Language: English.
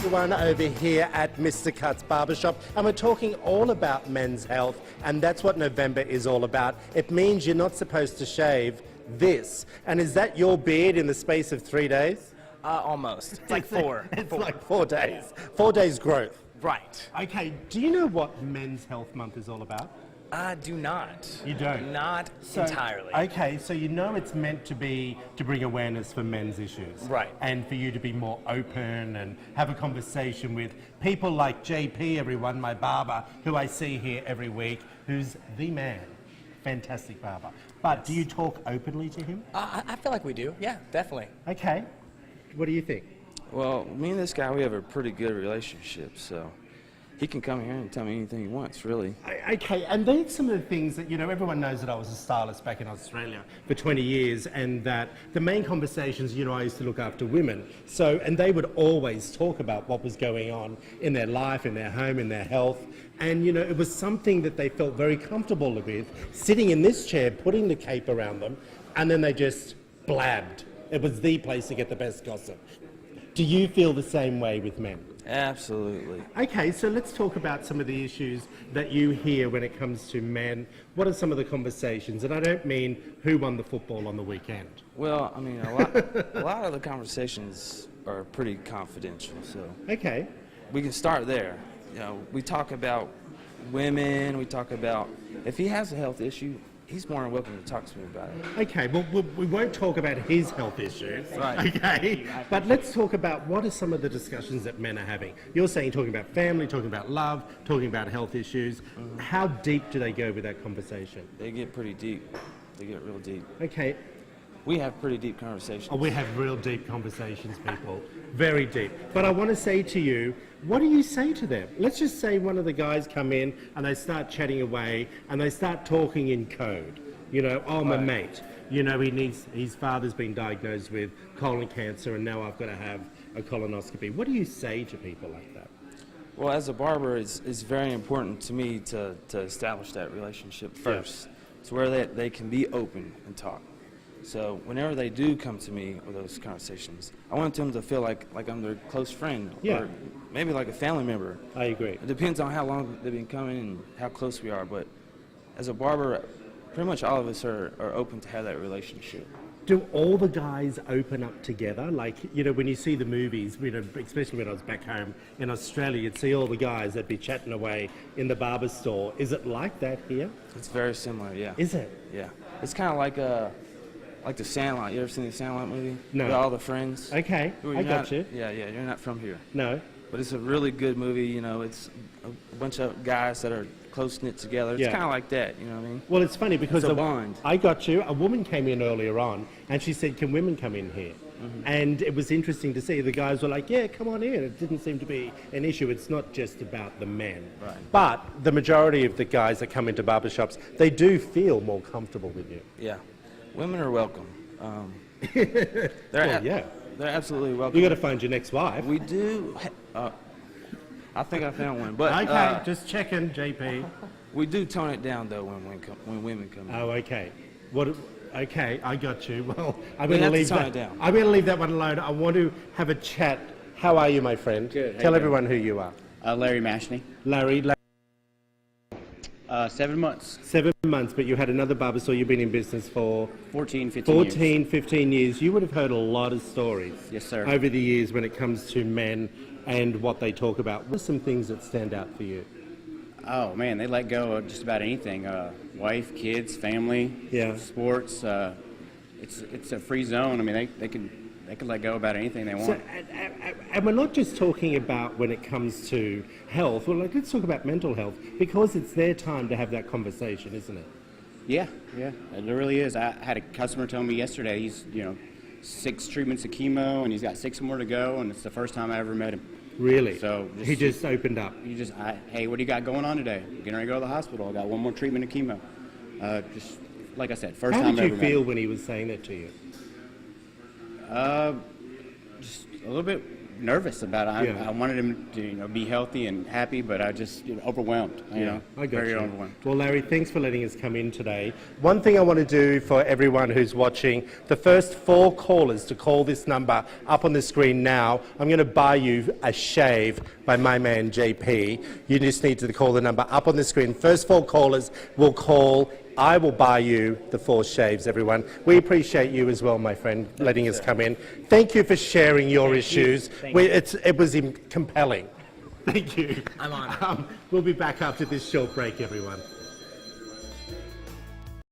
Everyone over here at Mr. Cut's Barbershop, and we're talking all about men's health, and that's what November is all about. It means you're not supposed to shave this. And is that your beard in the space of 3 days? Almost. It's like four. It's like 4 days. 4 days growth. Right. Okay, do you know what Men's Health Month is all about? I do not. You don't? Not entirely. Okay, so you know it's meant to be to bring awareness for men's issues. Right. And for you to be more open and have a conversation with people like JP, everyone, my barber, who I see here every week, who's the man. Fantastic barber. But do you talk openly to him? I feel like we do. Yeah, definitely. Okay. What do you think? Well, me and this guy, we have a pretty good relationship, so he can come here and tell me anything he wants, really. Okay, and these are some of the things that, you know, everyone knows that I was a stylist back in Australia for 20 years, and that the main conversations, you know, I used to look after women. So, and they would always talk about what was going on in their life, in their home, in their health. And, you know, it was something that they felt very comfortable with, sitting in this chair, putting the cape around them, and then they just blabbed. It was the place to get the best gossip. Do you feel the same way with men? Absolutely. Okay, so let's talk about some of the issues that you hear when it comes to men. What are some of the conversations? And I don't mean who won the football on the weekend. Well, I mean, a lot of the conversations are pretty confidential, so Okay. we can start there. You know, we talk about women, we talk about, if he has a health issue, he's more than welcome to talk to me about it. Okay, well, we won't talk about his health issues. Right. Okay, but let's talk about what are some of the discussions that men are having. You're saying talking about family, talking about love, talking about health issues. Mm-hmm. How deep do they go with that conversation? They get pretty deep. They get real deep. Okay. We have pretty deep conversations. Oh, we have real deep conversations, people. Very deep. But I want to say to you, what do you say to them? Let's just say one of the guys come in and they start chatting away and they start talking in code. You know, oh, my mate, you know, his father's been diagnosed with colon cancer and now I've got to have a colonoscopy. What do you say to people like that? Well, as a barber, it's very important to me to establish that relationship first. Yeah. To where they can be open and talk. So whenever they do come to me with those conversations, I want them to feel like I'm their close friend, or maybe like a family member. I agree. It depends on how long they've been coming and how close we are, but as a barber, pretty much all of us are open to have that relationship. Do all the guys open up together? Like, you know, when you see the movies, you know, especially when I was back home in Australia, you'd see all the guys that'd be chatting away in the barber store. Is it like that here? It's very similar, yeah. Is it? Yeah. It's kind of like the Sandlot. You ever seen the Sandlot movie? No. With all the friends? Okay, I got you. Yeah, you're not from here. No. But it's a really good movie, you know, it's a bunch of guys that are close-knit together. It's kind of like that, you know what I mean? Well, it's funny because It's a bond. I got you. A woman came in earlier on and she said, can women come in here? And it was interesting to see. The guys were like, yeah, come on in. It didn't seem to be an issue. It's not just about the men. Right. But the majority of the guys that come into barbershops, they do feel more comfortable with you. Yeah. Women are welcome. Yeah. They're absolutely welcome. You got to find your next wife. We do. I think I found one, but Okay, just checking, JP. we do tone it down though when women come in. Oh, okay. Okay, I got you. Well, I'm We going to have to leave tone that. it down. I'm going to leave that one alone. I want to have a chat. How are you, my friend? Good. How Tell you doing? everyone who you are. Larry Mashney. Larry, 7 months. 7 months, but you had another barber store. You've been in business for 14, 15 years. 14, 15 years. You would have heard a lot of stories. Yes, sir. Over the years when it comes to men and what they talk about. What are some things that stand out for you? Oh, man, they let go of just about anything. Wife, kids, family, sports. It's a free zone. I mean, they can let go about anything they want. So, and we're not just talking about when it comes to health. Well, like, let's talk about mental health, because it's their time to have that conversation, isn't it? Yeah, it really is. I had a customer tell me yesterday he's, 6 treatments of chemo and he's got 6 more to go, and it's the first time I ever met him. Really? So he just opened up. Hey, what do you got going on today? Getting ready to go to the hospital. I got 1 more treatment of chemo. Just like I said, first time I ever met him. How did you feel when he was saying that to you? Just a little bit nervous about it. Yeah. I wanted him to be healthy and happy, but I just overwhelmed. I got very you. overwhelmed. Well, Larry, thanks for letting us come in today. One thing I want to do for everyone who's watching, the first 4 callers to call this number up on the screen now, I'm going to buy you a shave by my man JP. You just need to call the number up on the screen. First 4 callers will call. I will buy you the 4 shaves, everyone. We appreciate you as well, my friend, letting us come in. Thank you for sharing your issues. It was compelling. Thank you. I'm on. We'll be back after this short break, everyone.